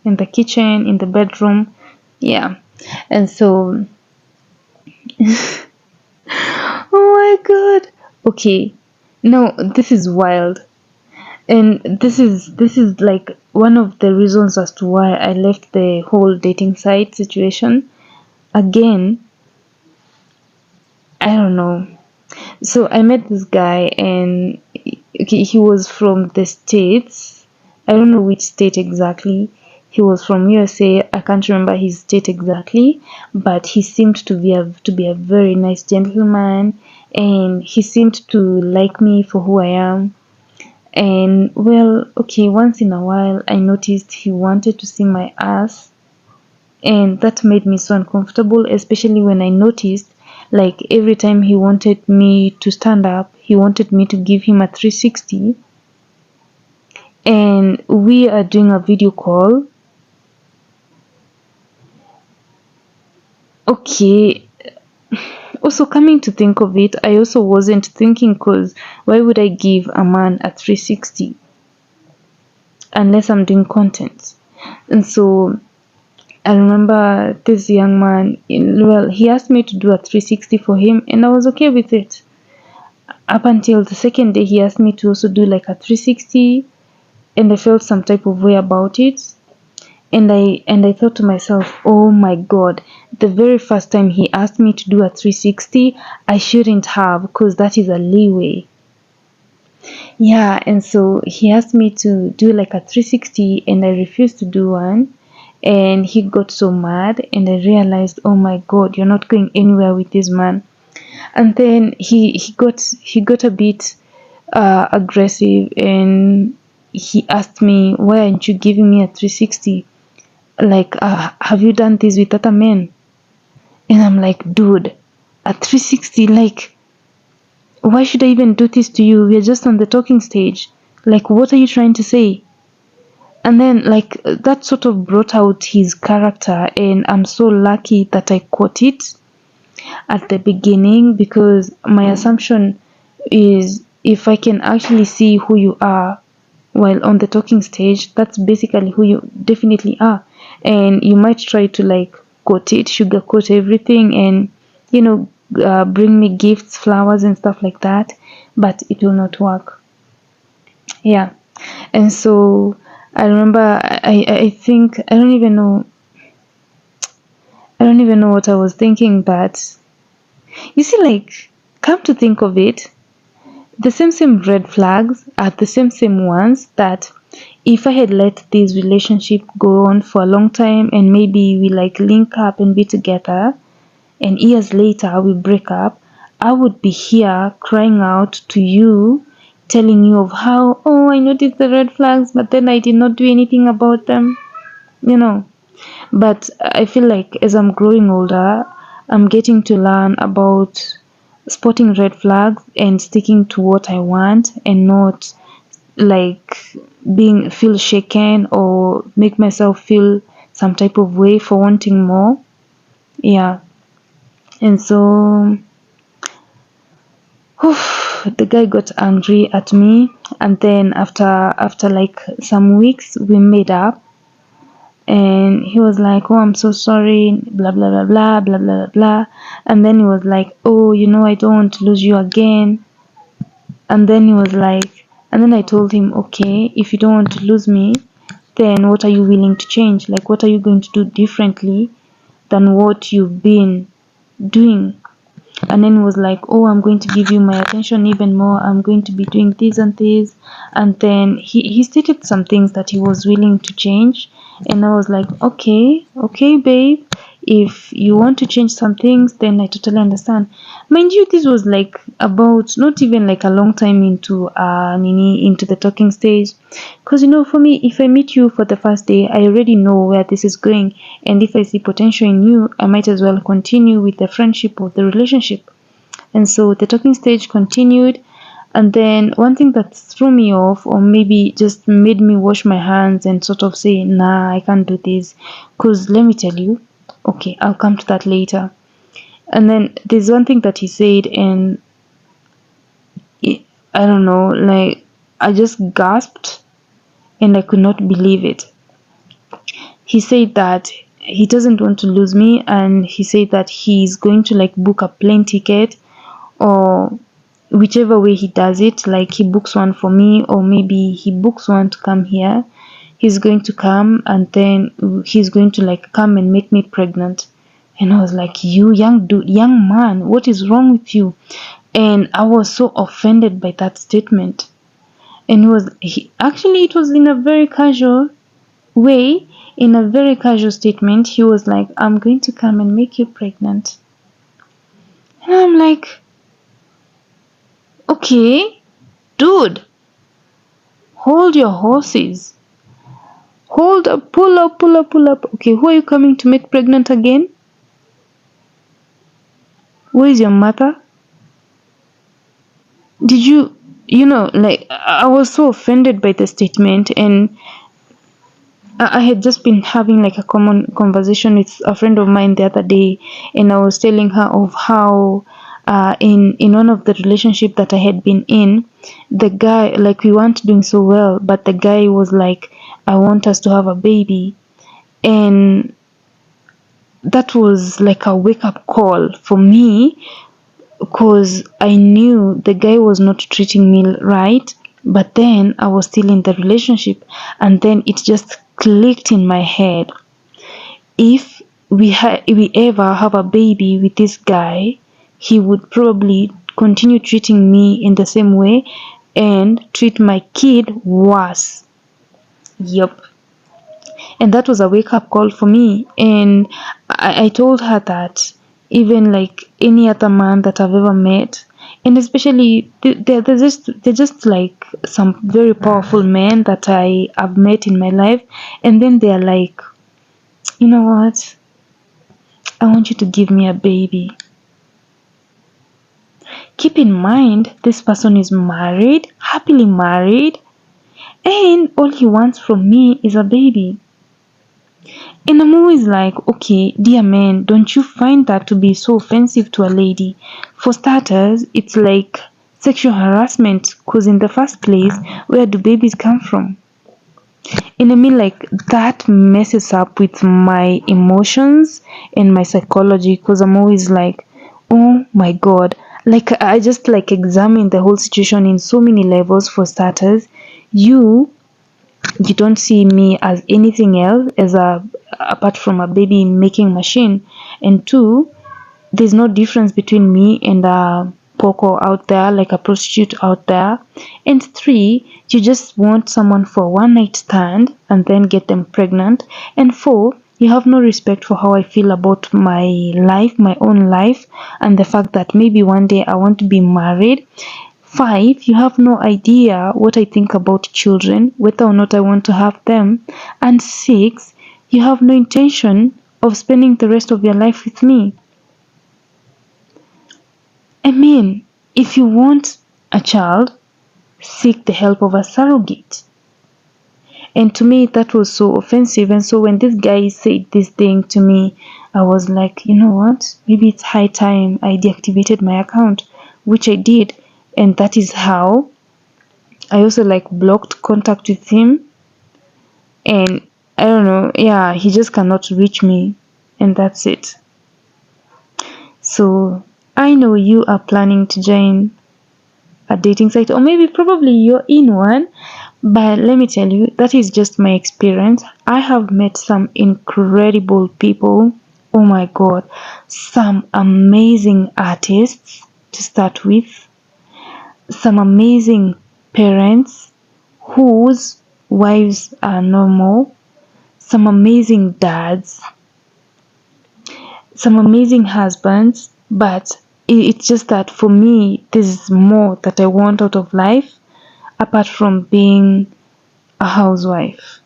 in the kitchen, in the bedroom. Yeah. And so, oh my god. Okay. No, this is wild. And this is like one of the reasons as to why I left the whole dating site situation. Again, I don't know. So I met this guy, and okay, he was from the States. I don't know which state exactly. He was from USA. I can't remember his state exactly, but he seemed to be a very nice gentleman, and he seemed to like me for who I am. And well, okay, once in a while I noticed he wanted to see my ass, and that made me so uncomfortable, especially when I noticed like every time he wanted me to stand up, he wanted me to give him a 360, and we are doing a video call. Okay, also coming to think of it, I also wasn't thinking, because why would I give a man a 360 unless I'm doing content? And so I remember this young man, well, he asked me to do a 360 for him, and I was okay with it. Up until the second day, he asked me to also do like a 360, and I felt some type of way about it. And I thought to myself, oh my god, the very first time he asked me to do a 360, I shouldn't have, because that is a leeway. Yeah, and so he asked me to do like a 360, and I refused to do one. And he got so mad, and I realized, oh my god, you're not going anywhere with this man. And then he got a bit aggressive, and he asked me, why aren't you giving me a 360? Like, have you done this with other men? And I'm like, dude, a 360, like, why should I even do this to you? We're just on the talking stage. Like, what are you trying to say? And then, like, that sort of brought out his character, and I'm so lucky that I caught it at the beginning, because my assumption is, if I can actually see who you are while on the talking stage, that's basically who you definitely are. And you might try to like coat it, sugarcoat everything, and you know, bring me gifts, flowers, and stuff like that, but it will not work. Yeah. And so I remember, I think, I don't even know what I was thinking, but you see, like, come to think of it, the same red flags are the same ones that, if I had let this relationship go on for a long time, and maybe we like link up and be together, and years later we break up, I would be here crying out to you, telling you of how, oh, I noticed the red flags, but then I did not do anything about them, you know. But I feel like as I'm growing older, I'm getting to learn about spotting red flags and sticking to what I want, and not like feel shaken or make myself feel some type of way for wanting more. Yeah. And so the guy got angry at me, and then after like some weeks we made up, and he was like, oh, I'm so sorry, blah blah blah blah blah blah blah. And then he was like, oh, I don't want to lose you again. And then he was like, and then I told him, okay, if you don't want to lose me, then what are you willing to change? Like, what are you going to do differently than what you've been doing? And then he was like, oh, I'm going to give you my attention even more, I'm going to be doing this and this. And then he stated some things that he was willing to change, and I was like, okay babe, if you want to change some things, then I totally understand. Mind you, this was like about not even like a long time into the talking stage, because for me, if I meet you for the first day, I already know where this is going, and if I see potential in you, I might as well continue with the friendship or the relationship. And so the talking stage continued. And then one thing that threw me off, or maybe just made me wash my hands and sort of say, nah, I can't do this, because let me tell you, okay, I'll come to that later. And then there's one thing that he said, and I don't know, like, I just gasped, and I could not believe it. He said that he doesn't want to lose me, and he said that he's going to like book a plane ticket, or whichever way he does it, like he books one for me, or maybe he books one to come here. He's going to come, and then he's going to like come and make me pregnant. And I was like, you young dude, young man, what is wrong with you? And I was so offended by that statement. And actually, it was in a very casual way, in a very casual statement. He was like, I'm going to come and make you pregnant. And I'm like, okay, dude, hold your horses. Hold up, pull up, pull up, pull up. Okay, who are you coming to make pregnant again? Who is your mother? Did you, like, I was so offended by the statement, and I had just been having like a common conversation with a friend of mine the other day, and I was telling her of how, in one of the relationship that I had been in, the guy, like, we weren't doing so well, but the guy was like, I want us to have a baby. And that was like a wake up call for me, because I knew the guy was not treating me right, but then I was still in the relationship, and then it just clicked in my head. If we ever have a baby with this guy, he would probably continue treating me in the same way and treat my kid worse. Yep. And that was a wake up call for me. And I told her that even like any other man that I've ever met, and especially they're just like some very powerful men that I have met in my life, and then they're like, you know what, I want you to give me a baby. Keep in mind, this person is married, happily married, and all he wants from me is a baby. And I'm always like, okay, dear man, don't you find that to be so offensive to a lady? For starters, it's like sexual harassment, because in the first place, where do babies come from? And I mean, like, that messes up with my emotions and my psychology, because I'm always like, oh my god. Like, I just like examine the whole situation in so many levels. For starters, you you don't see me as anything else as a apart from a baby making machine. And two, there's no difference between me and a Poco out there, like a prostitute out there. And three, you just want someone for a one night stand and then get them pregnant. And four, you have no respect for how I feel about my life, my own life, and the fact that maybe one day I want to be married. Five, you have no idea what I think about children, whether or not I want to have them. And six, you have no intention of spending the rest of your life with me. I mean, if you want a child, seek the help of a surrogate. And to me, that was so offensive. And so when this guy said this thing to me, I was like, you know what? Maybe it's high time I deactivated my account, which I did. And that is how I also like blocked contact with him. And I don't know, yeah, he just cannot reach me. And that's it. So I know you are planning to join a dating site, or maybe probably you're in one, but let me tell you, that is just my experience. I have met some incredible people. Oh my god, some amazing artists to start with, some amazing parents whose wives are normal, some amazing dads, some amazing husbands, but it's just that for me, there's more that I want out of life apart from being a housewife.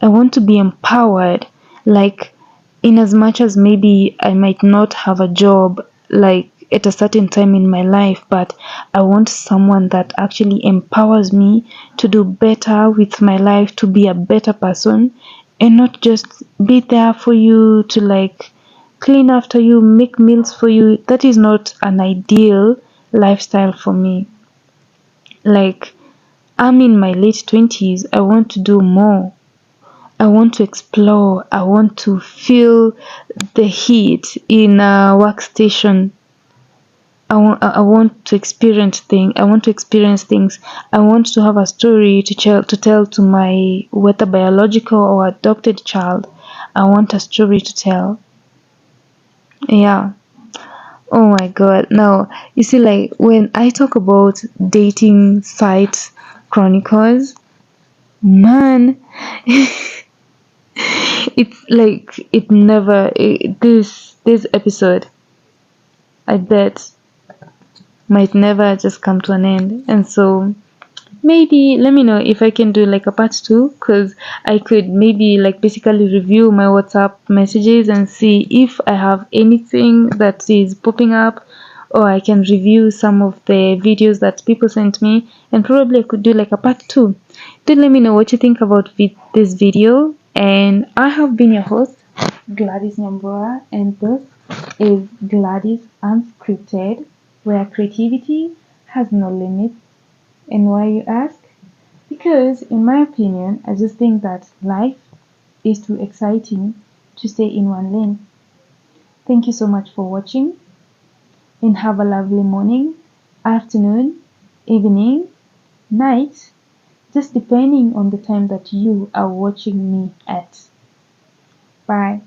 I want to be empowered, like, in as much as maybe I might not have a job, like, at a certain time in my life, but I want someone that actually empowers me to do better with my life, to be a better person, and not just be there for you to like clean after you, make meals for you. That is not an ideal lifestyle for me. Like, I'm in my late 20s. I want to do more. I want to explore. I want to feel the heat in a workstation. I want to experience things. I want to experience things. I want to have a story to tell to my whether biological or adopted child. I want a story to tell. Yeah. Oh my god. Now, you see, like, when I talk about dating sites, chronicles. Man, it's like this episode, I bet, might never just come to an end. And so maybe let me know if I can do like a part two, because I could maybe like basically review my WhatsApp messages and see if I have anything that is popping up, or I can review some of the videos that people sent me, and probably I could do like a part two. Do let me know what you think about this video. And I have been your host, GladysNyambura, and this is Gladys Unscripted, where creativity has no limits. And why, you ask? Because, in my opinion, I just think that life is too exciting to stay in one lane. Thank you so much for watching, and have a lovely morning, afternoon, evening, night, just depending on the time that you are watching me at. Bye.